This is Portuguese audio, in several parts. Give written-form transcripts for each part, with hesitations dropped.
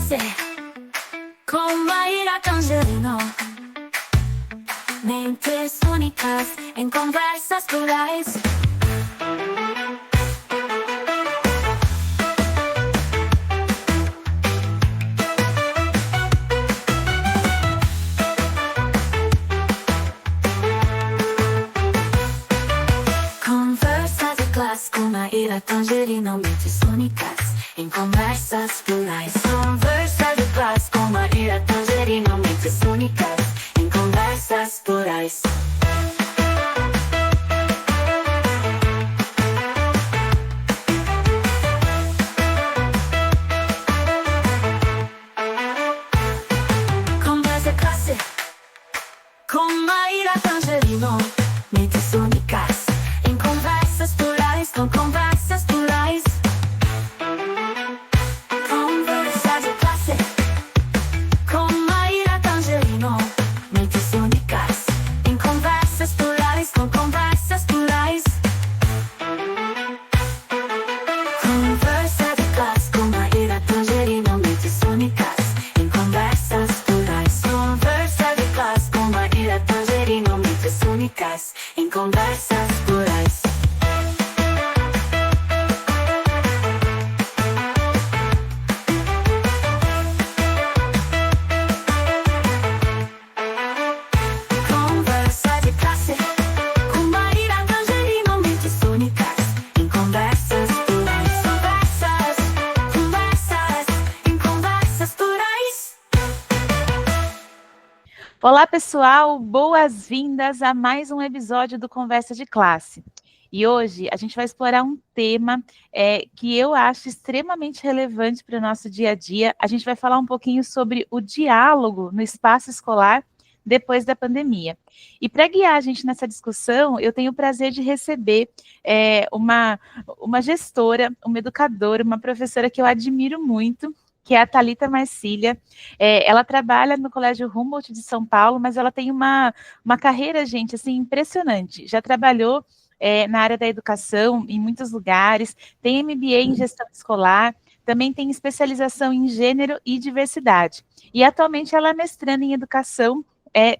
classe con Mayra Tangerino. Mentes únicas en conversas plurales. Conversas de classe com Mayra Tangerino. Mentes únicas em conversas plurais. Conversas de classe com Mayra Tangerino. Mentes únicas em conversas plurais. Conversa de classe com Mayra Tangerino. Mentes únicas em conversas plurais. Com conversas plurais. Conversa de classe com Mayra Tangerino. Mentes únicas em conversas plurais. Com conversas plurais. Conversa de classe com Mayra Tangerino. Mentes únicas em conversas plurais. Conversa de classe com Mayra Tangerino. Mentes únicas em conversas plurais. Conversa de classe com Mayra Tangerino. Mentes únicas em conversas plurais. Conversas em conversas plurais. Olá, pessoal! Boas-vindas a mais um episódio do Conversa de Classe. E hoje a gente vai explorar um tema que eu acho extremamente relevante para o nosso dia a dia. A gente vai falar um pouquinho sobre o diálogo no espaço escolar depois da pandemia. E para guiar a gente nessa discussão, eu tenho o prazer de receber uma gestora, uma educadora, uma professora que eu admiro muito, que é a Thalita Marcília. Ela trabalha no Colégio Humboldt de São Paulo, mas ela tem uma carreira, gente, assim, impressionante. Já trabalhou na área da educação em muitos lugares, tem MBA em gestão escolar, também tem especialização em gênero e diversidade. E atualmente ela é mestranda em educação,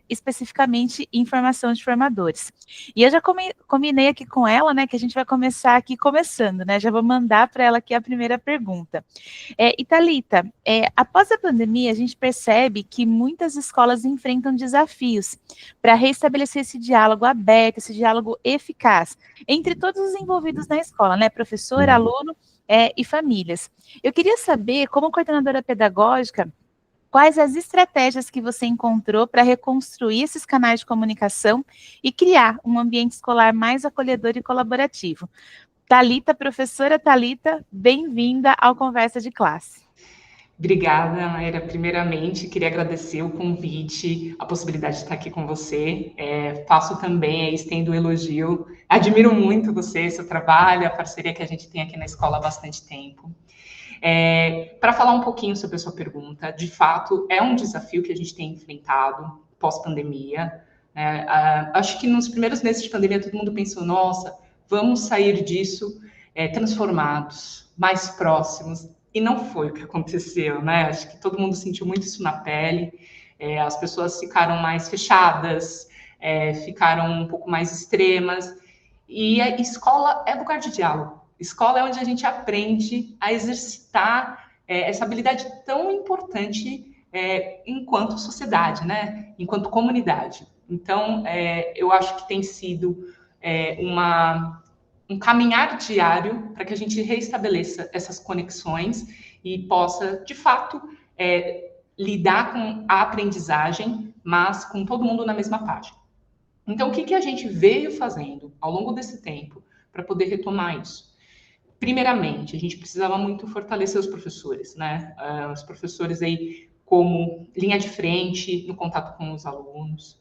especificamente em formação de formadores. E eu já combinei aqui com ela, né, que a gente vai começar aqui começando, né, já vou mandar para ela aqui a primeira pergunta. E Thalita, após a pandemia, a gente percebe que muitas escolas enfrentam desafios para restabelecer esse diálogo aberto, esse diálogo eficaz, entre todos os envolvidos na escola, né, professor, aluno e famílias. Eu queria saber, como coordenadora pedagógica, quais as estratégias que você encontrou para reconstruir esses canais de comunicação e criar um ambiente escolar mais acolhedor e colaborativo. Thalita, professora Thalita, bem-vinda ao Conversa de Classe. Obrigada, Mayra. Primeiramente, queria agradecer o convite, a possibilidade de estar aqui com você. Faço também, estendo o elogio. Admiro muito você, seu trabalho, a parceria que a gente tem aqui na escola há bastante tempo. Para falar um pouquinho sobre a sua pergunta, de fato, é um desafio que a gente tem enfrentado pós-pandemia. Acho que nos primeiros meses de pandemia todo mundo pensou, nossa, vamos sair disso transformados, mais próximos, e não foi o que aconteceu, né? Acho que todo mundo sentiu muito isso na pele, as pessoas ficaram mais fechadas, ficaram um pouco mais extremas, e a escola é lugar de diálogo. Escola é onde a gente aprende a exercitar essa habilidade tão importante enquanto sociedade, né? Enquanto comunidade. Então, eu acho que tem sido um caminhar diário para que a gente reestabeleça essas conexões e possa, de fato, lidar com a aprendizagem, mas com todo mundo na mesma página. Então, o que a gente veio fazendo ao longo desse tempo para poder retomar isso? Primeiramente, a gente precisava muito fortalecer os professores, né? Os professores aí como linha de frente no contato com os alunos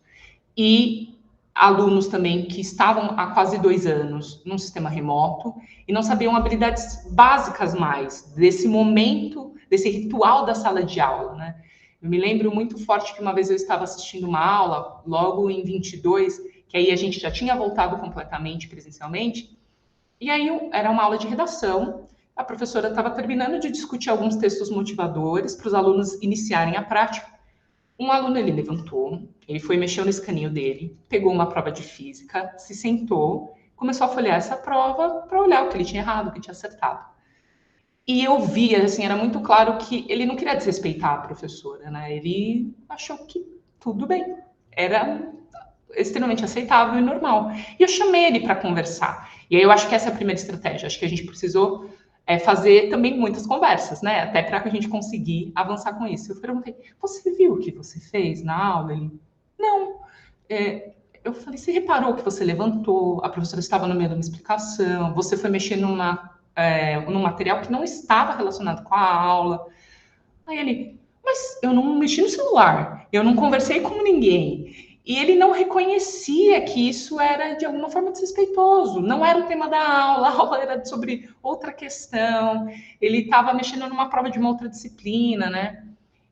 e alunos também que estavam há quase 2 anos num sistema remoto e não sabiam habilidades básicas mais desse momento, desse ritual da sala de aula, né? Eu me lembro muito forte que uma vez eu estava assistindo uma aula, logo em 22, que aí a gente já tinha voltado completamente presencialmente, e aí era uma aula de redação, a professora estava terminando de discutir alguns textos motivadores para os alunos iniciarem a prática. Um aluno, ele levantou, ele foi mexer no escaninho dele, pegou uma prova de física, se sentou, começou a folhear essa prova para olhar o que ele tinha errado, o que tinha acertado. E eu via, assim, era muito claro que ele não queria desrespeitar a professora, né? Ele achou que tudo bem, era extremamente aceitável e normal. E eu chamei ele para conversar. E aí eu acho que essa é a primeira estratégia. Acho que a gente precisou fazer também muitas conversas, né? Até para que a gente conseguir avançar com isso. Eu perguntei, você viu o que você fez na aula? Ele, não. Eu falei, você reparou que você levantou, a professora estava no meio de uma explicação, você foi mexer num material que não estava relacionado com a aula. Aí ele, mas eu não mexi no celular, eu não conversei com ninguém. E ele não reconhecia que isso era, de alguma forma, desrespeitoso. Não era o tema da aula, a aula era sobre outra questão. Ele estava mexendo numa prova de uma outra disciplina, né?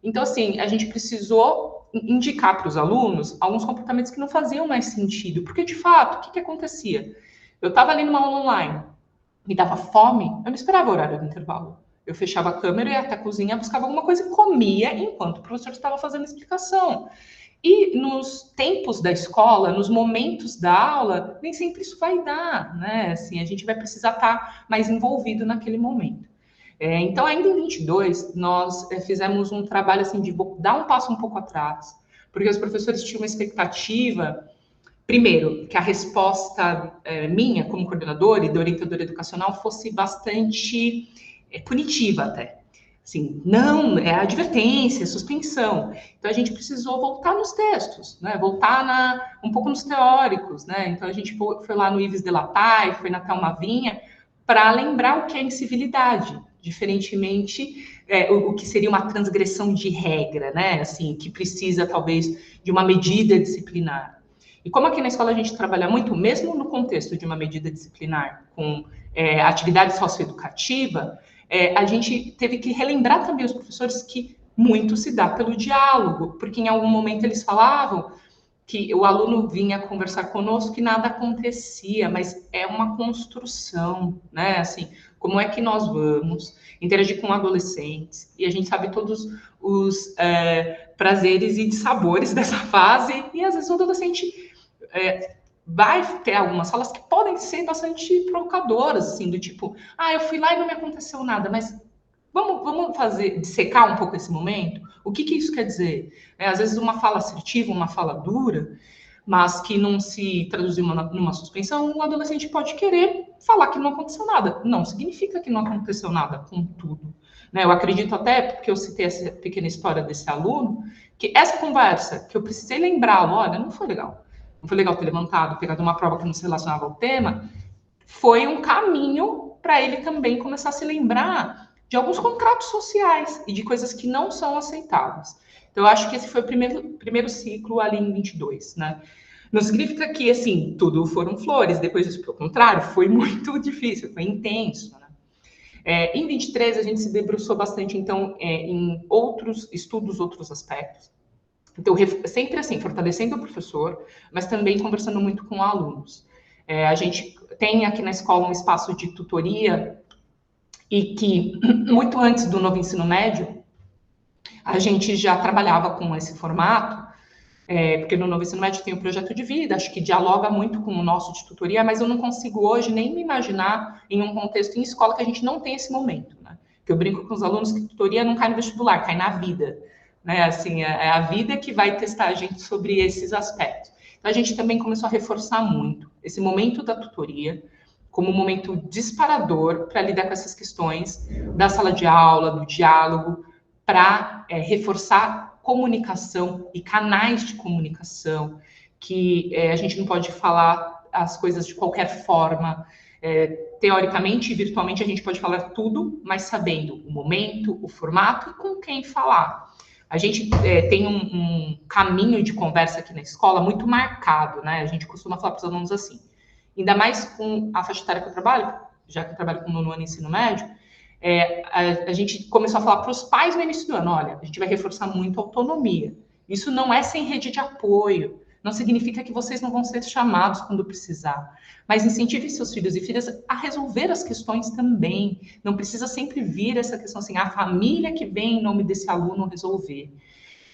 Então, assim, a gente precisou indicar para os alunos alguns comportamentos que não faziam mais sentido. Porque, de fato, o que acontecia? Eu estava ali numa aula online, me dava fome, eu não esperava o horário do intervalo. Eu fechava a câmera, ia até a cozinha, buscava alguma coisa e comia enquanto o professor estava fazendo a explicação. E nos tempos da escola, nos momentos da aula, nem sempre isso vai dar, né? Assim, a gente vai precisar estar mais envolvido naquele momento. Então, ainda em 22, nós fizemos um trabalho assim de dar um passo um pouco atrás, porque os professores tinham uma expectativa, primeiro, que a resposta minha, como coordenadora e da orientadora educacional, fosse bastante punitiva até. Assim, não, é advertência, suspensão. Então, a gente precisou voltar nos textos, né? Voltar um pouco nos teóricos, né? Então, a gente foi lá no Yves de Latay, foi na Thelma Vinha, para lembrar o que é incivilidade, diferentemente o que seria uma transgressão de regra, né? Assim, que precisa, talvez, de uma medida disciplinar. E como aqui na escola a gente trabalha muito, mesmo no contexto de uma medida disciplinar, com atividade socioeducativa, a gente teve que relembrar também os professores que muito se dá pelo diálogo, porque em algum momento eles falavam que o aluno vinha conversar conosco e nada acontecia, mas é uma construção, né? Assim, como é que nós vamos interagir com adolescentes? E a gente sabe todos os prazeres e dissabores dessa fase, e às vezes o adolescente vai ter algumas salas que podem ser bastante provocadoras, assim, do tipo, eu fui lá e não me aconteceu nada, mas vamos dissecar um pouco esse momento? O que isso quer dizer? Às vezes uma fala assertiva, uma fala dura, mas que não se traduziu numa suspensão, o adolescente pode querer falar que não aconteceu nada. Não significa que não aconteceu nada com tudo. Né? Eu acredito até, porque eu citei essa pequena história desse aluno, que essa conversa, que eu precisei lembrá-lo, olha, não foi legal. Não foi legal ter levantado, pegado uma prova que não se relacionava ao tema, foi um caminho para ele também começar a se lembrar de alguns contratos sociais e de coisas que não são aceitáveis. Então, eu acho que esse foi o primeiro ciclo ali em 22, né? Não significa que, assim, tudo foram flores, depois disso, pelo contrário, foi muito difícil, foi intenso, né? Em 23, a gente se debruçou bastante, então, em outros estudos, outros aspectos. Então, sempre assim, fortalecendo o professor, mas também conversando muito com alunos. A gente tem aqui na escola um espaço de tutoria e que, muito antes do novo ensino médio, a gente já trabalhava com esse formato, porque no novo ensino médio tem o projeto de vida, acho que dialoga muito com o nosso de tutoria, mas eu não consigo hoje nem me imaginar em um contexto em escola que a gente não tem esse momento, né? Que eu brinco com os alunos que tutoria não cai no vestibular, cai na vida. Né? Assim, é a vida que vai testar a gente sobre esses aspectos. Então, a gente também começou a reforçar muito esse momento da tutoria como um momento disparador para lidar com essas questões da sala de aula, do diálogo, para reforçar comunicação e canais de comunicação, que a gente não pode falar as coisas de qualquer forma. Teoricamente e virtualmente, a gente pode falar tudo, mas sabendo o momento, o formato e com quem falar. A gente tem um caminho de conversa aqui na escola muito marcado, né? A gente costuma falar para os alunos assim, ainda mais com a faixa etária que eu trabalho, já que eu trabalho com o nono ano ensino médio, a gente começou a falar para os pais no início do ano, olha, a gente vai reforçar muito a autonomia. Isso não é sem rede de apoio, não significa que vocês não vão ser chamados quando precisar. Mas incentive seus filhos e filhas a resolver as questões também. Não precisa sempre vir essa questão assim, a família que vem em nome desse aluno resolver.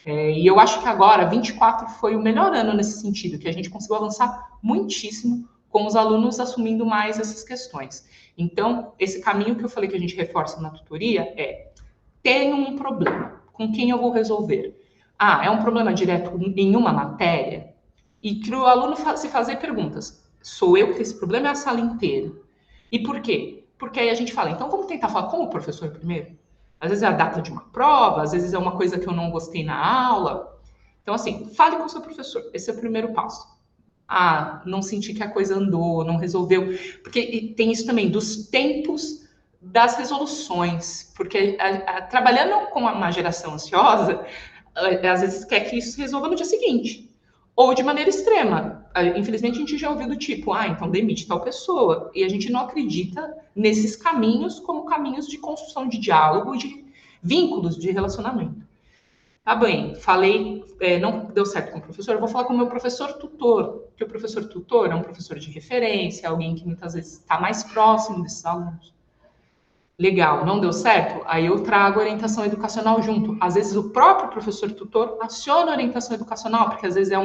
E eu acho que agora, 24 foi o melhor ano nesse sentido, que a gente conseguiu avançar muitíssimo com os alunos assumindo mais essas questões. Então, esse caminho que eu falei que a gente reforça na tutoria é: tenho um problema, com quem eu vou resolver? É um problema direto em uma matéria? E que o aluno se fazer perguntas. Sou eu que tenho esse problema, é a sala inteira? E por quê? Porque aí a gente fala, então vamos tentar falar com o professor primeiro? Às vezes é a data de uma prova, às vezes é uma coisa que eu não gostei na aula. Então, assim, fale com o seu professor. Esse é o primeiro passo. Não senti que a coisa andou, não resolveu. Porque tem isso também, dos tempos das resoluções. Porque trabalhando com uma geração ansiosa, às vezes quer que isso se resolva no dia seguinte. Ou de maneira extrema. Infelizmente, a gente já ouviu do tipo, então demite tal pessoa. E a gente não acredita nesses caminhos como caminhos de construção de diálogo e de vínculos de relacionamento. Tá bem, falei, não deu certo com o professor, eu vou falar com o meu professor tutor, porque o professor tutor é um professor de referência, alguém que muitas vezes está mais próximo desses alunos. Legal, não deu certo? Aí eu trago orientação educacional junto. Às vezes o próprio professor tutor aciona a orientação educacional, porque às vezes é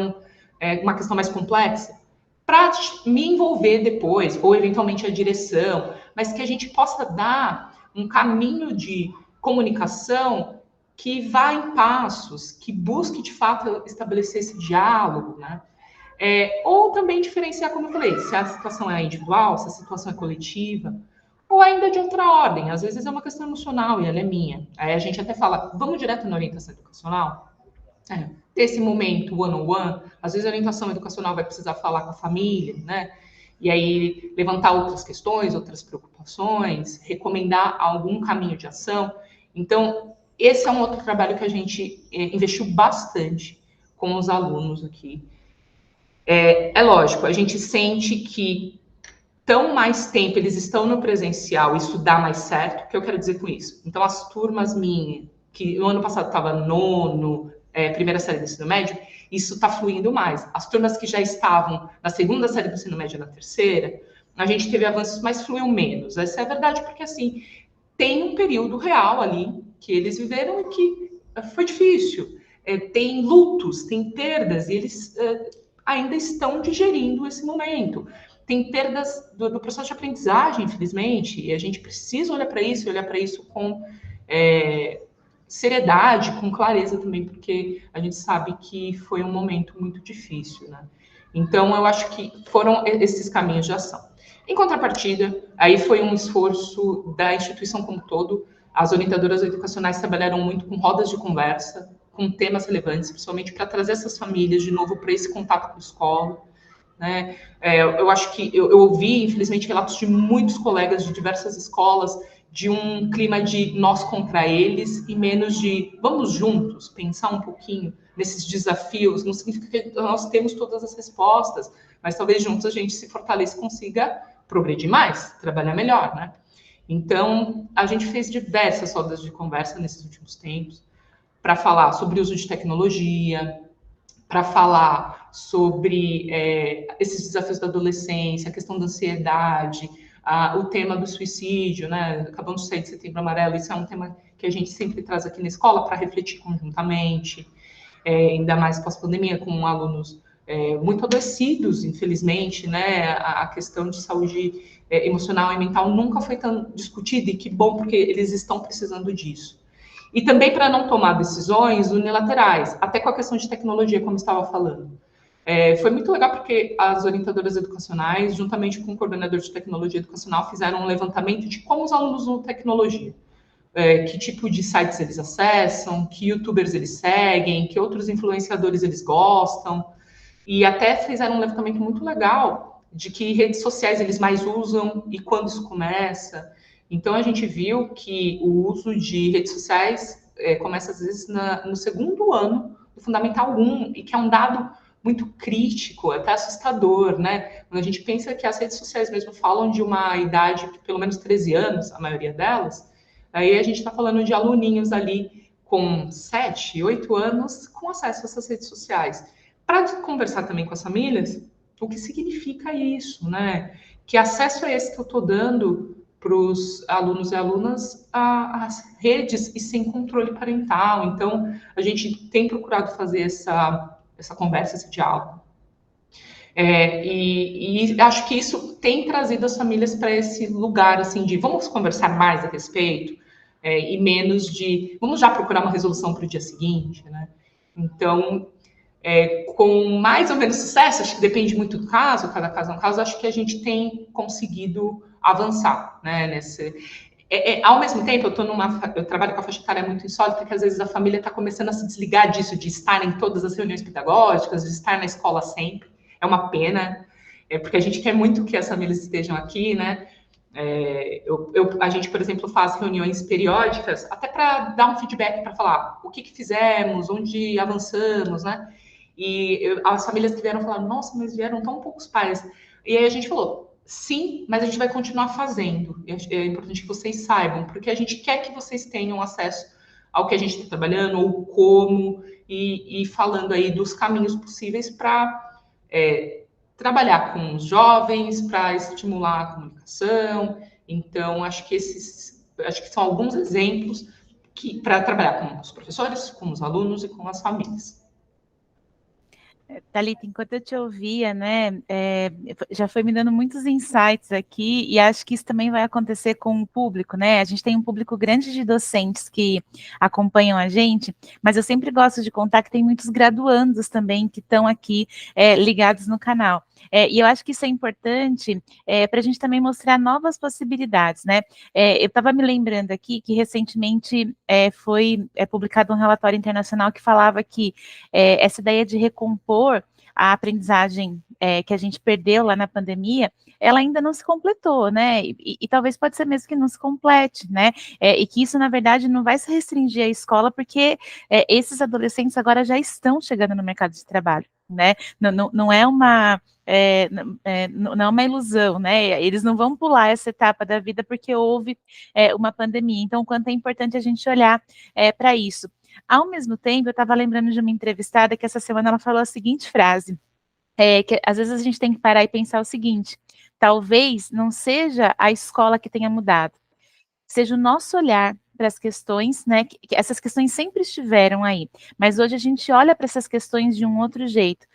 uma questão mais complexa, para me envolver depois, ou eventualmente a direção, mas que a gente possa dar um caminho de comunicação que vá em passos, que busque de fato estabelecer esse diálogo, né? Ou também diferenciar, como eu falei, se a situação é individual, se a situação é coletiva, ou ainda de outra ordem. Às vezes é uma questão emocional e ela é minha. Aí a gente até fala, vamos direto na orientação educacional? Ter esse momento one-on-one, às vezes a orientação educacional vai precisar falar com a família, né? E aí levantar outras questões, outras preocupações, recomendar algum caminho de ação. Então, esse é um outro trabalho que a gente investiu bastante com os alunos aqui. É lógico, a gente sente que tão mais tempo eles estão no presencial, isso dá mais certo. O que eu quero dizer com isso? Então, as turmas minhas, que no ano passado estava nono, primeira série do ensino médio, isso está fluindo mais. As turmas que já estavam na segunda série do ensino médio e na terceira, a gente teve avanços, mas fluiu menos. Essa é a verdade, porque assim, tem um período real ali que eles viveram e que foi difícil. Tem lutos, tem perdas, e eles ainda estão digerindo esse momento. Tem perdas do processo de aprendizagem, infelizmente, e a gente precisa olhar para isso, e olhar para isso com seriedade, com clareza também, porque a gente sabe que foi um momento muito difícil, né? Então, eu acho que foram esses caminhos de ação. Em contrapartida, aí foi um esforço da instituição como um todo. As orientadoras educacionais trabalharam muito com rodas de conversa, com temas relevantes, principalmente para trazer essas famílias de novo para esse contato com a escola, né? Eu acho que eu ouvi, infelizmente, relatos de muitos colegas de diversas escolas de um clima de nós contra eles e menos de vamos juntos pensar um pouquinho nesses desafios. Não significa que nós temos todas as respostas, mas talvez juntos a gente se fortaleça e consiga progredir mais, trabalhar melhor, né? Então, a gente fez diversas rodas de conversa nesses últimos tempos para falar sobre o uso de tecnologia, para falar sobre esses desafios da adolescência, a questão da ansiedade, o tema do suicídio, né? Acabamos de sair de Setembro Amarelo, isso é um tema que a gente sempre traz aqui na escola para refletir conjuntamente, ainda mais pós-pandemia, com alunos muito adoecidos, infelizmente, né? A questão de saúde emocional e mental nunca foi tão discutida, e que bom, porque eles estão precisando disso. E também para não tomar decisões unilaterais, até com a questão de tecnologia, como estava falando. Foi muito legal porque as orientadoras educacionais, juntamente com o coordenador de tecnologia educacional, fizeram um levantamento de como os alunos usam tecnologia. Que tipo de sites eles acessam, que youtubers eles seguem, que outros influenciadores eles gostam. E até fizeram um levantamento muito legal de que redes sociais eles mais usam e quando isso começa. Então, a gente viu que o uso de redes sociais começa, às vezes, no segundo ano do Fundamental 1, e que é um dado muito crítico, até assustador, né? Quando a gente pensa que as redes sociais mesmo falam de uma idade de pelo menos 13 anos, a maioria delas, aí a gente está falando de aluninhos ali com 7, 8 anos com acesso a essas redes sociais. para conversar também com as famílias o que significa isso, né? Que acesso é esse que eu estou dando para os alunos e alunas às redes e sem controle parental. Então, a gente tem procurado fazer essa conversa, esse diálogo. E acho que isso tem trazido as famílias para esse lugar assim de vamos conversar mais a respeito, e menos de vamos já procurar uma resolução para o dia seguinte, né? Então, com mais ou menos sucesso, acho que depende muito do caso, cada caso é um caso, acho que a gente tem conseguido avançar, né? Ao mesmo tempo, eu trabalho com a faixa etária muito insólita, que às vezes a família está começando a se desligar disso, de estar em todas as reuniões pedagógicas, de estar na escola sempre. É uma pena, porque a gente quer muito que as famílias estejam aqui, né? A gente, por exemplo, faz reuniões periódicas, até para dar um feedback, para falar o que fizemos, onde avançamos, né? As famílias que vieram falaram, nossa, mas vieram tão poucos pais. E aí a gente falou, sim, mas a gente vai continuar fazendo. É importante que vocês saibam, porque a gente quer que vocês tenham acesso ao que a gente está trabalhando, ou como, e falando aí dos caminhos possíveis para trabalhar com os jovens, para estimular a comunicação. Então, acho que são alguns exemplos para trabalhar com os professores, com os alunos e com as famílias. Thalita, enquanto eu te ouvia, né, já foi me dando muitos insights aqui, e acho que isso também vai acontecer com o público, né? A gente tem um público grande de docentes que acompanham a gente, mas eu sempre gosto de contar que tem muitos graduandos também que estão aqui ligados no canal. E eu acho que isso é importante para a gente também mostrar novas possibilidades, né? Eu estava me lembrando aqui que recentemente foi publicado um relatório internacional que falava que essa ideia de recompor a aprendizagem que a gente perdeu lá na pandemia, ela ainda não se completou, né? E talvez pode ser mesmo que não se complete, né? E que isso, na verdade, não vai se restringir à escola, porque esses adolescentes agora já estão chegando no mercado de trabalho, né? Não é uma... não é uma ilusão, né? Eles não vão pular essa etapa da vida porque houve uma pandemia. Então, o quanto é importante a gente olhar para isso. Ao mesmo tempo, eu estava lembrando de uma entrevistada que essa semana ela falou a seguinte frase, que às vezes a gente tem que parar e pensar o seguinte, talvez não seja a escola que tenha mudado, seja o nosso olhar para as questões, né, que essas questões sempre estiveram aí, mas hoje a gente olha para essas questões de um outro jeito.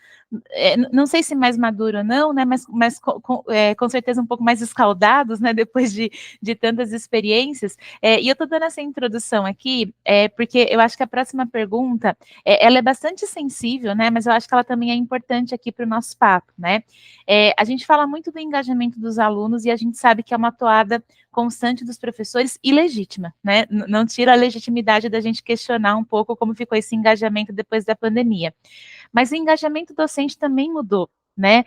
Não sei se mais maduro ou não, né, mas com certeza um pouco mais escaldados, né, depois de tantas experiências. E eu estou dando essa introdução aqui, porque eu acho que a próxima pergunta, ela é bastante sensível, né, mas eu acho que ela também é importante aqui para o nosso papo, né. A gente fala muito do engajamento dos alunos e a gente sabe que é uma toada constante dos professores e legítima, né? Não tira a legitimidade da gente questionar um pouco como ficou esse engajamento depois da pandemia. Mas o engajamento docente também mudou, né?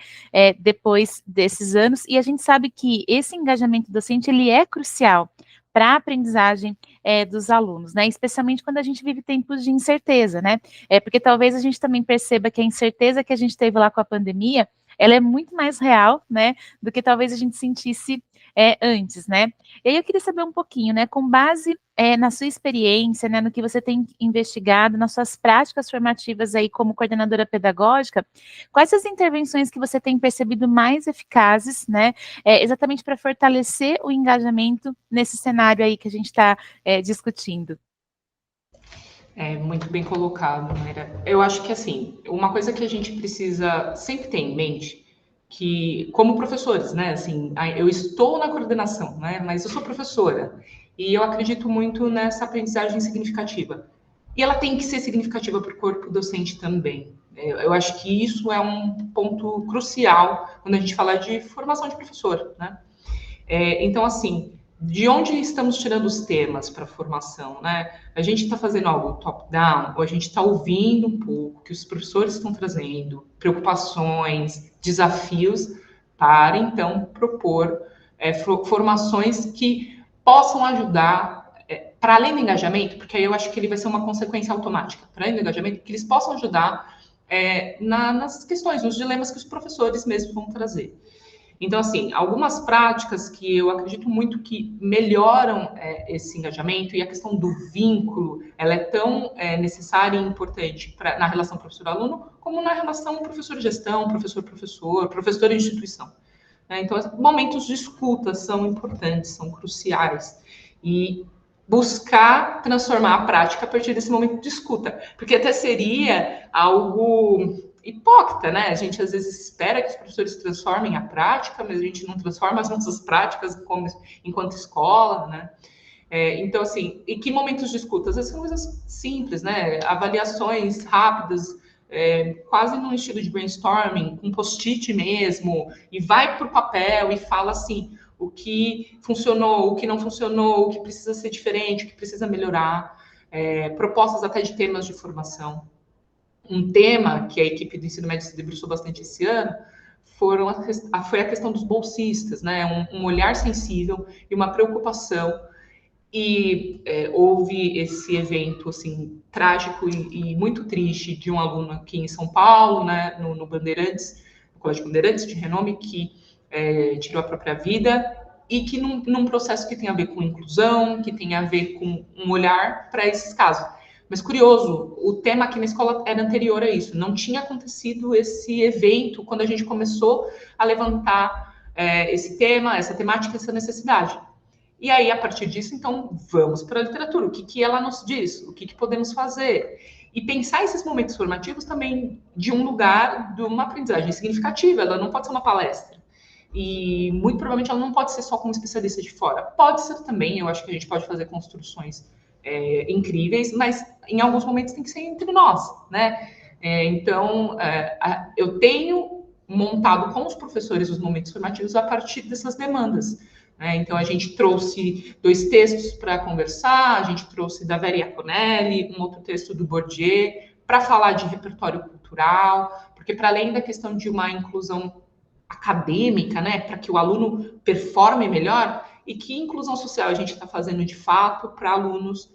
Depois desses anos, e a gente sabe que esse engajamento docente ele é crucial para a aprendizagem dos alunos, né? Especialmente quando a gente vive tempos de incerteza, né? Porque talvez a gente também perceba que a incerteza que a gente teve lá com a pandemia, ela é muito mais real, né? Do que talvez a gente sentisse antes, né? E aí eu queria saber um pouquinho, né? Com base na sua experiência, né? No que você tem investigado, nas suas práticas formativas aí como coordenadora pedagógica, quais as intervenções que você tem percebido mais eficazes, né? Exatamente para fortalecer o engajamento nesse cenário aí que a gente está discutindo. Muito bem colocado, Mayra. Eu acho que, assim, uma coisa que a gente precisa sempre ter em mente, que, como professores, né, assim, eu estou na coordenação, né, mas eu sou professora, e eu acredito muito nessa aprendizagem significativa. E ela tem que ser significativa para o corpo docente também. Eu acho que isso é um ponto crucial quando a gente fala de formação de professor, né? Então, assim, de onde estamos tirando os temas para a formação, né? A gente está fazendo algo top-down, ou a gente está ouvindo um pouco o que os professores estão trazendo, preocupações, desafios, para então propor formações que possam ajudar, para além do engajamento, porque aí eu acho que ele vai ser uma consequência automática, para além do engajamento, que eles possam ajudar nas questões, nos dilemas que os professores mesmos vão trazer. Então, assim, algumas práticas que eu acredito muito que melhoram esse engajamento, e a questão do vínculo, ela é tão necessária e importante na relação professor-aluno, como na relação professor-gestão, professor-professor, professor-instituição. Então, momentos de escuta são importantes, são cruciais. E buscar transformar a prática a partir desse momento de escuta. Porque até seria algo hipócrita, né? A gente às vezes espera que os professores transformem a prática, mas a gente não transforma as nossas práticas enquanto escola, né? Então, assim, e que momentos de escuta? Às vezes são coisas simples, né? Avaliações rápidas, quase num estilo de brainstorming, com post-it mesmo, e vai para o papel e fala assim, o que funcionou, o que não funcionou, o que precisa ser diferente, o que precisa melhorar, propostas até de temas de formação. Um tema que a equipe do ensino médio se debruçou bastante esse ano foi a questão dos bolsistas, né? Um olhar sensível e uma preocupação. E houve esse evento assim trágico e muito triste de um aluno aqui em São Paulo, né, no Bandeirantes, no Colégio Bandeirantes de renome, que tirou a própria vida, e que num processo que tem a ver com inclusão, que tem a ver com um olhar para esses casos. Mas curioso, o tema aqui na escola era anterior a isso, não tinha acontecido esse evento quando a gente começou a levantar esse tema, essa temática, essa necessidade. E aí, a partir disso, então, vamos para a literatura. O que ela nos diz? O que podemos fazer? E pensar esses momentos formativos também de um lugar, de uma aprendizagem significativa. Ela não pode ser uma palestra. E, muito provavelmente, ela não pode ser só com um especialista de fora. Pode ser também, eu acho que a gente pode fazer construções incríveis, mas, em alguns momentos, tem que ser entre nós, né? Então, eu tenho montado com os professores os momentos formativos a partir dessas demandas. Então, a gente trouxe 2 textos para conversar, a gente trouxe da Vera Iaconelli, um outro texto do Bourdieu, para falar de repertório cultural, porque para além da questão de uma inclusão acadêmica, né, para que o aluno performe melhor, e que inclusão social a gente está fazendo de fato para alunos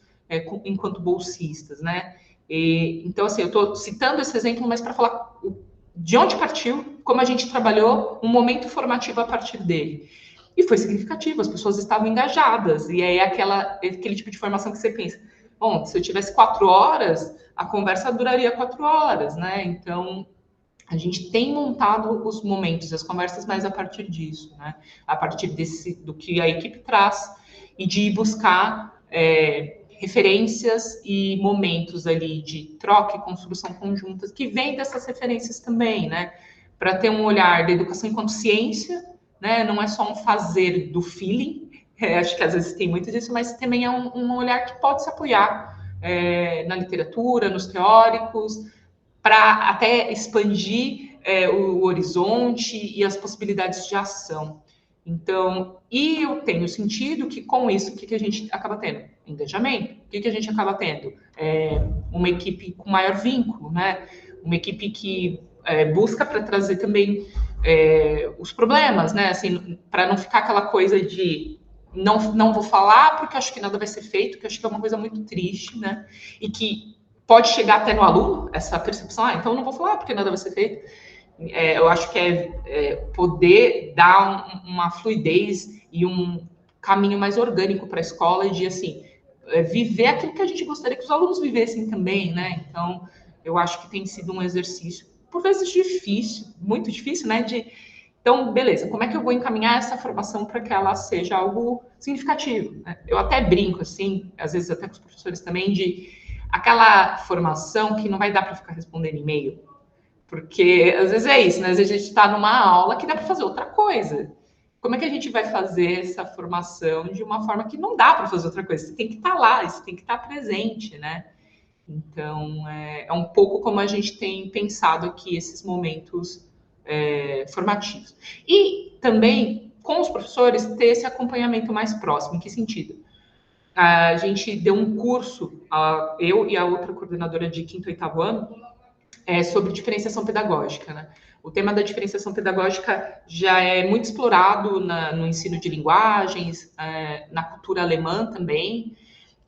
enquanto bolsistas, né? Então, assim, eu estou citando esse exemplo, mas para falar de onde partiu, como a gente trabalhou um momento formativo a partir dele. E foi significativo, as pessoas estavam engajadas. E aí aquele tipo de formação que você pensa, bom, se eu tivesse 4 horas, a conversa duraria 4 horas, né? Então, a gente tem montado os momentos, as conversas mais a partir disso, né? A partir do que a equipe traz e de buscar referências e momentos ali de troca e construção conjuntas que vêm dessas referências também, né? Para ter um olhar da educação enquanto ciência, né? Não é só um fazer do feeling, acho que às vezes tem muito disso, mas também é um olhar que pode se apoiar na literatura, nos teóricos, para até expandir o horizonte e as possibilidades de ação. Então, e eu tenho sentido que com isso, o que a gente acaba tendo? Engajamento. O que a gente acaba tendo? Uma equipe com maior vínculo, né? Uma equipe que busca para trazer também os problemas, né? Assim, para não ficar aquela coisa de não vou falar porque acho que nada vai ser feito, que acho que é uma coisa muito triste, né? E que pode chegar até no aluno, essa percepção, então não vou falar porque nada vai ser feito. Eu acho que poder dar uma fluidez e um caminho mais orgânico para a escola e de, assim, viver aquilo que a gente gostaria que os alunos vivessem também, né? Então, eu acho que tem sido um exercício, por vezes difícil, muito difícil, né? Então, beleza, como é que eu vou encaminhar essa formação para que ela seja algo significativo, né? Eu até brinco, assim, às vezes até com os professores também, de aquela formação que não vai dar para ficar respondendo e-mail. Porque às vezes é isso, né? Às vezes a gente está numa aula que dá para fazer outra coisa. Como é que a gente vai fazer essa formação de uma forma que não dá para fazer outra coisa? Você tem que estar lá, você tem que estar presente, né? Então, é um pouco como a gente tem pensado aqui esses momentos formativos. E também, com os professores, ter esse acompanhamento mais próximo. Em que sentido? A gente deu um curso, eu e a outra coordenadora de 5º e 8º ano, sobre diferenciação pedagógica, né? O tema da diferenciação pedagógica já é muito explorado no ensino de linguagens, na cultura alemã também,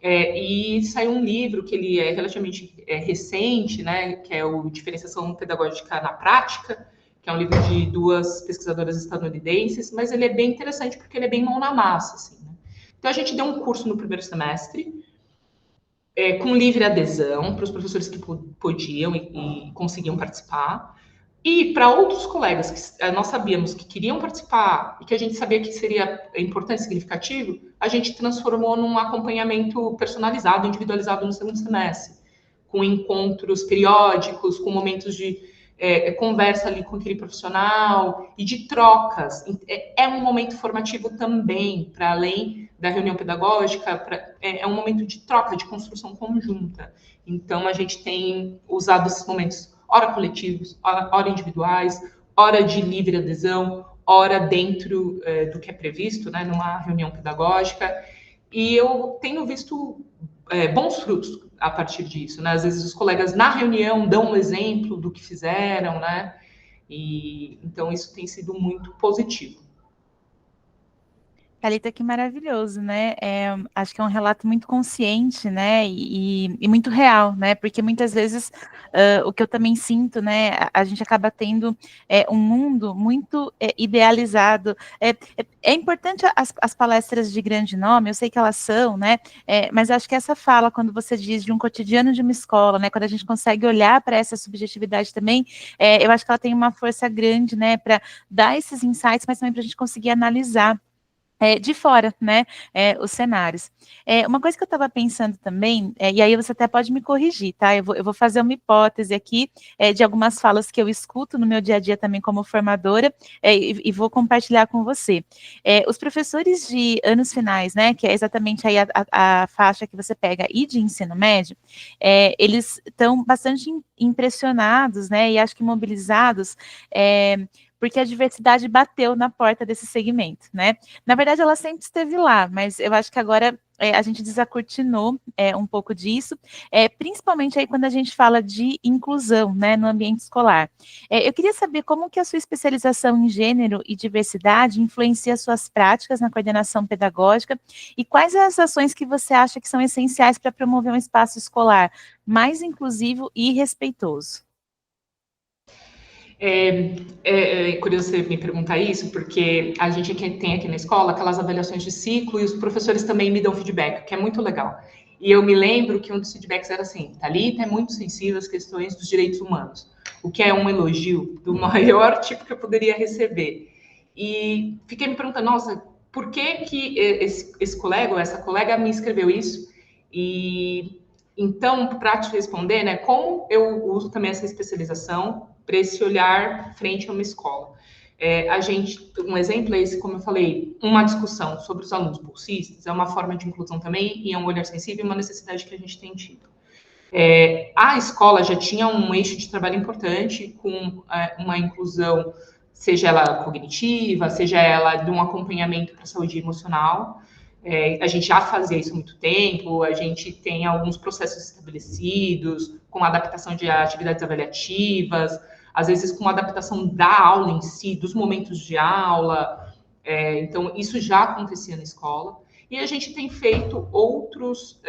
e saiu um livro que ele é relativamente recente, né? Que é o Diferenciação Pedagógica na Prática, que é um livro de 2 pesquisadoras estadunidenses, mas ele é bem interessante porque ele é bem mão na massa, assim, né? Então, a gente deu um curso no primeiro semestre, com livre adesão para os professores que podiam e conseguiam participar. E para outros colegas que nós sabíamos que queriam participar e que a gente sabia que seria importante e significativo, a gente transformou num acompanhamento personalizado, individualizado no segundo semestre, com encontros periódicos, com momentos de conversa ali com aquele profissional e de trocas. É um momento formativo também, para além da reunião pedagógica, é um momento de troca, de construção conjunta. Então, a gente tem usado esses momentos, ora coletivos, ora individuais, ora de livre adesão, ora dentro do que é previsto, né, numa reunião pedagógica. E eu tenho visto bons frutos a partir disso, né? Às vezes os colegas na reunião dão um exemplo do que fizeram, né? E então isso tem sido muito positivo. Thalita, que maravilhoso, né? Acho que é um relato muito consciente, né? E muito real, né? Porque muitas vezes o que eu também sinto, né? A gente acaba tendo um mundo muito idealizado. É importante as palestras de grande nome, eu sei que elas são, né? Mas acho que essa fala, quando você diz de um cotidiano de uma escola, né? Quando a gente consegue olhar para essa subjetividade também, eu acho que ela tem uma força grande, né? Para dar esses insights, mas também para a gente conseguir analisar de fora, né, os cenários. Uma coisa que eu estava pensando também, e aí você até pode me corrigir, tá? Eu vou fazer uma hipótese aqui de algumas falas que eu escuto no meu dia a dia também como formadora, e vou compartilhar com você. Os professores de anos finais, né, que é exatamente aí a faixa que você pega e de ensino médio, eles estão bastante impressionados, né, e acho que mobilizados, porque a diversidade bateu na porta desse segmento, né? Na verdade, ela sempre esteve lá, mas eu acho que agora a gente desacortinou um pouco disso, principalmente aí quando a gente fala de inclusão, né, no ambiente escolar. Eu queria saber como que a sua especialização em gênero e diversidade influencia suas práticas na coordenação pedagógica e quais as ações que você acha que são essenciais para promover um espaço escolar mais inclusivo e respeitoso. É curioso você me perguntar isso, porque a gente tem aqui na escola aquelas avaliações de ciclo e os professores também me dão feedback, que é muito legal. E eu me lembro que um dos feedbacks era assim: Thalita é muito sensível às questões dos direitos humanos, o que é um elogio do maior tipo que eu poderia receber. E fiquei me perguntando, nossa, por que esse colega ou essa colega me escreveu isso? E então, para te responder, né, como eu uso também essa especialização para esse olhar frente a uma escola. Um exemplo é esse, como eu falei, uma discussão sobre os alunos bolsistas é uma forma de inclusão também e é um olhar sensível e uma necessidade que a gente tem tido. A escola já tinha um eixo de trabalho importante com uma inclusão, seja ela cognitiva, seja ela de um acompanhamento para a saúde emocional. A gente já fazia isso há muito tempo, a gente tem alguns processos estabelecidos, com adaptação de atividades avaliativas, às vezes com adaptação da aula em si, dos momentos de aula. Então, isso já acontecia na escola. E a gente tem feito outros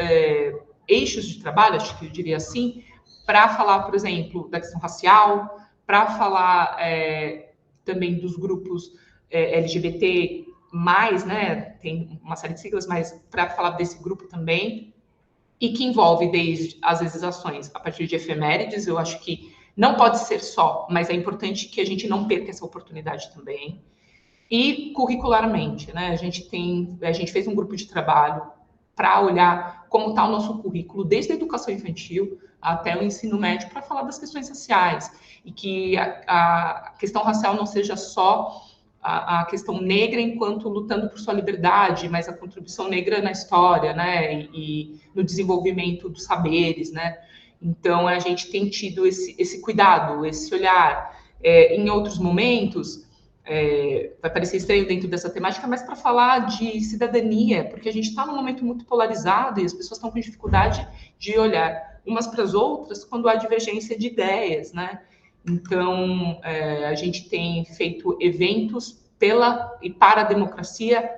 eixos de trabalho, acho que eu diria assim, para falar, por exemplo, da questão racial, para falar também dos grupos LGBT+, né? Tem uma série de siglas, mas para falar desse grupo também, e que envolve desde, às vezes, ações a partir de efemérides. Eu acho que não pode ser só, mas é importante que a gente não perca essa oportunidade também. E curricularmente, né? A gente fez um grupo de trabalho para olhar como está o nosso currículo, desde a educação infantil até o ensino médio, para falar das questões raciais. E que a questão racial não seja só a questão negra enquanto lutando por sua liberdade, mas a contribuição negra na história, né? E no desenvolvimento dos saberes, né? Então, a gente tem tido esse cuidado, esse olhar. Em outros momentos, vai parecer estranho dentro dessa temática, mas para falar de cidadania, porque a gente está num momento muito polarizado e as pessoas estão com dificuldade de olhar umas para as outras quando há divergência de ideias, né? Então, a gente tem feito eventos pela e para a democracia,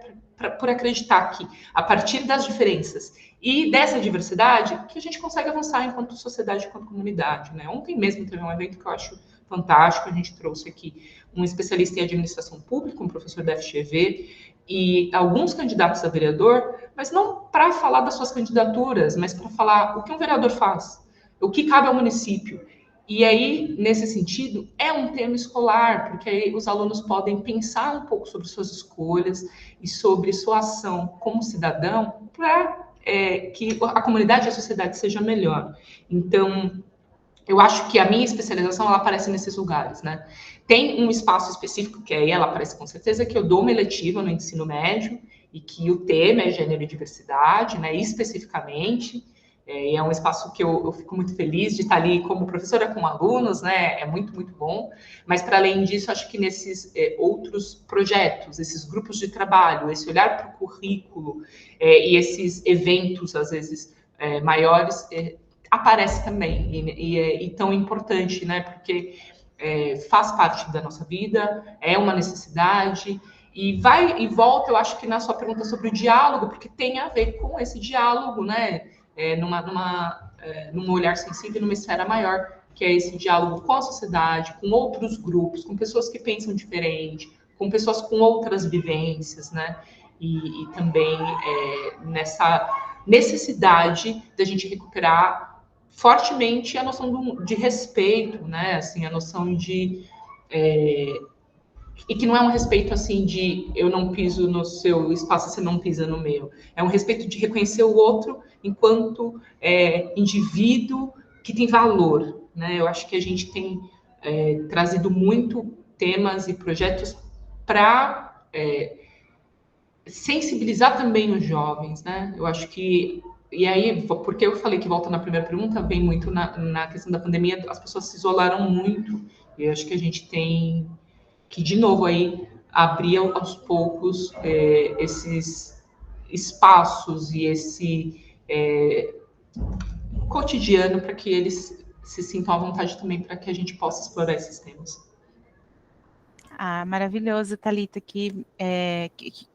por acreditar que, a partir das diferenças e dessa diversidade, que a gente consegue avançar enquanto sociedade, enquanto comunidade, né? Ontem mesmo teve um evento que eu acho fantástico. A gente trouxe aqui um especialista em administração pública, um professor da FGV, e alguns candidatos a vereador, mas não para falar das suas candidaturas, mas para falar o que um vereador faz, o que cabe ao município. E aí, nesse sentido, é um tema escolar, porque aí os alunos podem pensar um pouco sobre suas escolhas e sobre sua ação como cidadão para que a comunidade e a sociedade seja melhor. Então, eu acho que a minha especialização, ela aparece nesses lugares, né? Tem um espaço específico, que aí ela aparece com certeza, que eu dou uma eletiva no ensino médio, e que o tema é gênero e diversidade, né, especificamente, e é um espaço que eu fico muito feliz de estar ali como professora com alunos, né, é muito, muito bom, mas para além disso, acho que nesses outros projetos, esses grupos de trabalho, esse olhar para o currículo e esses eventos, às vezes, maiores, aparece também, e tão importante, né, porque faz parte da nossa vida, é uma necessidade, e vai e volta, eu acho que na sua pergunta sobre o diálogo, porque tem a ver com esse diálogo, né, num olhar sensível, numa esfera maior, que é esse diálogo com a sociedade, com outros grupos, com pessoas que pensam diferente, com pessoas com outras vivências, né, e também nessa necessidade da gente recuperar fortemente a noção de respeito, né? Assim, a noção de e que não é um respeito assim de eu não piso no seu espaço, você não pisa no meu. É um respeito de reconhecer o outro enquanto indivíduo que tem valor, né? Eu acho que a gente tem trazido muito temas e projetos para sensibilizar também os jovens, né? Eu acho que e aí, porque eu falei que volta na primeira pergunta, vem muito na questão da pandemia, as pessoas se isolaram muito, e eu acho que a gente tem que, de novo, aí, abrir aos poucos esses espaços e esse cotidiano para que eles se sintam à vontade também, para que a gente possa explorar esses temas. Ah, maravilhoso, Thalita, que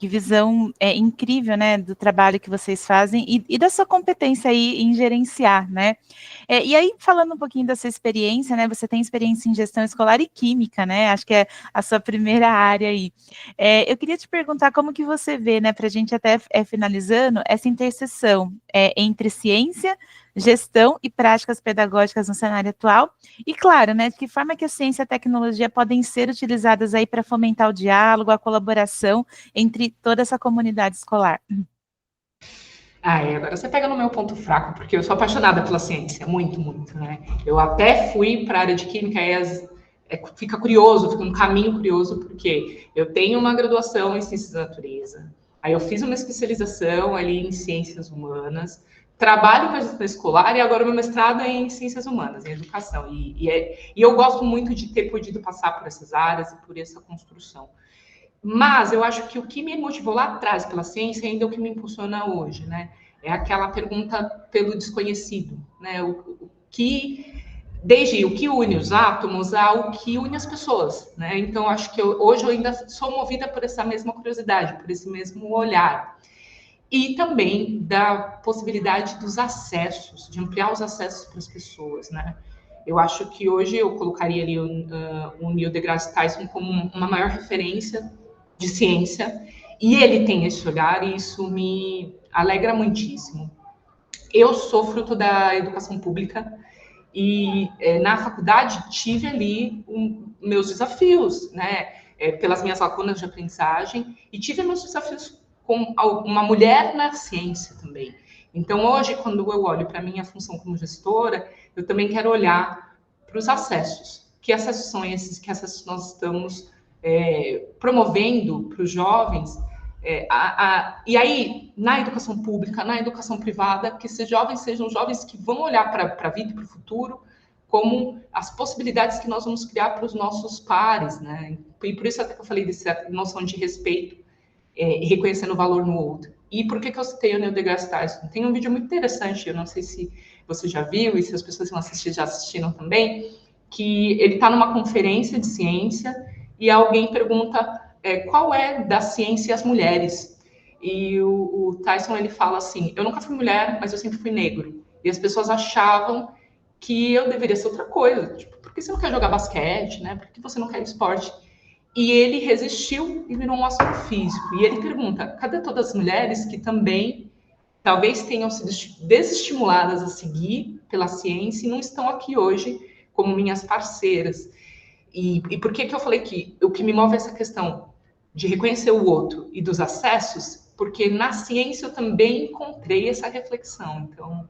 visão incrível, né, do trabalho que vocês fazem e da sua competência aí em gerenciar, né? E aí, falando um pouquinho da sua experiência, né, você tem experiência em gestão escolar e química, né? Acho que é a sua primeira área aí. Eu queria te perguntar como que você vê, né, para a gente até finalizando, essa interseção entre ciência, gestão e práticas pedagógicas no cenário atual, e claro, né, de que forma que a ciência e a tecnologia podem ser utilizadas aí para fomentar o diálogo, a colaboração entre toda essa comunidade escolar. Agora você pega no meu ponto fraco, porque eu sou apaixonada pela ciência, muito, muito, né? Eu até fui para a área de química e fica curioso, fica um caminho curioso, porque eu tenho uma graduação em ciências da natureza, aí eu fiz uma especialização ali em ciências humanas, trabalho com a gestão escolar e agora meu mestrado é em ciências humanas, em educação. E eu gosto muito de ter podido passar por essas áreas e por essa construção. Mas eu acho que o que me motivou lá atrás pela ciência ainda é o que me impulsiona hoje, né? É aquela pergunta pelo desconhecido, né? Desde o que une os átomos ao que une as pessoas, né? Então, acho que hoje eu ainda sou movida por essa mesma curiosidade, por esse mesmo olhar. E também da possibilidade dos acessos, de ampliar os acessos para as pessoas, né? Eu acho que hoje eu colocaria ali o Neil deGrasse Tyson como uma maior referência de ciência, e ele tem esse olhar, e isso me alegra muitíssimo. Eu sou fruto da educação pública, e na faculdade tive ali meus desafios, né? Pelas minhas lacunas de aprendizagem, e tive meus desafios com uma mulher na ciência também. Então, hoje, quando eu olho para a minha função como gestora, eu também quero olhar para os acessos. Que acessos são esses? Que acessos nós estamos promovendo para os jovens? E aí, na educação pública, na educação privada, que esses jovens sejam jovens que vão olhar para a vida e para o futuro como as possibilidades que nós vamos criar para os nossos pares, né? E por isso até que eu falei dessa noção de respeito, reconhecendo o valor no outro. E por que eu citei o Neil deGrasse Tyson? Tem um vídeo muito interessante, eu não sei se você já viu, e se as pessoas que vão assistir já assistiram também, que ele está numa conferência de ciência e alguém pergunta qual é da ciência as mulheres. E o Tyson, ele fala assim, eu nunca fui mulher, mas eu sempre fui negro. E as pessoas achavam que eu deveria ser outra coisa. Tipo, por que você não quer jogar basquete, né? Por que você não quer esporte? E ele resistiu e virou um astrofísico. E ele pergunta, cadê todas as mulheres que também talvez tenham sido desestimuladas a seguir pela ciência e não estão aqui hoje como minhas parceiras? E por que eu falei que o que me move é essa questão de reconhecer o outro e dos acessos? Porque na ciência eu também encontrei essa reflexão. Então,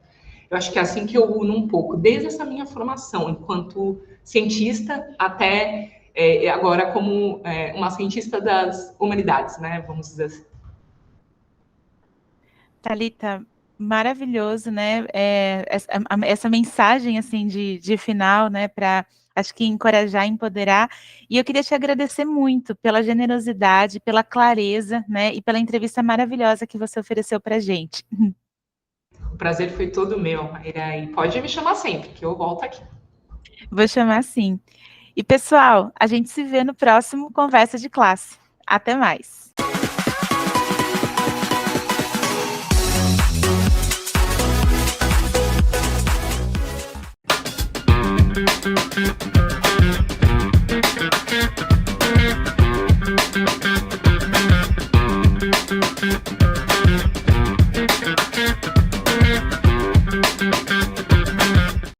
eu acho que é assim que eu uno um pouco, desde essa minha formação enquanto cientista até agora como uma cientista das humanidades, né? Vamos dizer assim. Thalita, maravilhoso, né? Essa mensagem assim de final, né? Para acho que encorajar, empoderar. E eu queria te agradecer muito pela generosidade, pela clareza, né? E pela entrevista maravilhosa que você ofereceu para a gente. O prazer foi todo meu, Maíra, e pode me chamar sempre, que eu volto aqui. Vou chamar assim. E pessoal, a gente se vê no próximo Conversa de Classe. Até mais.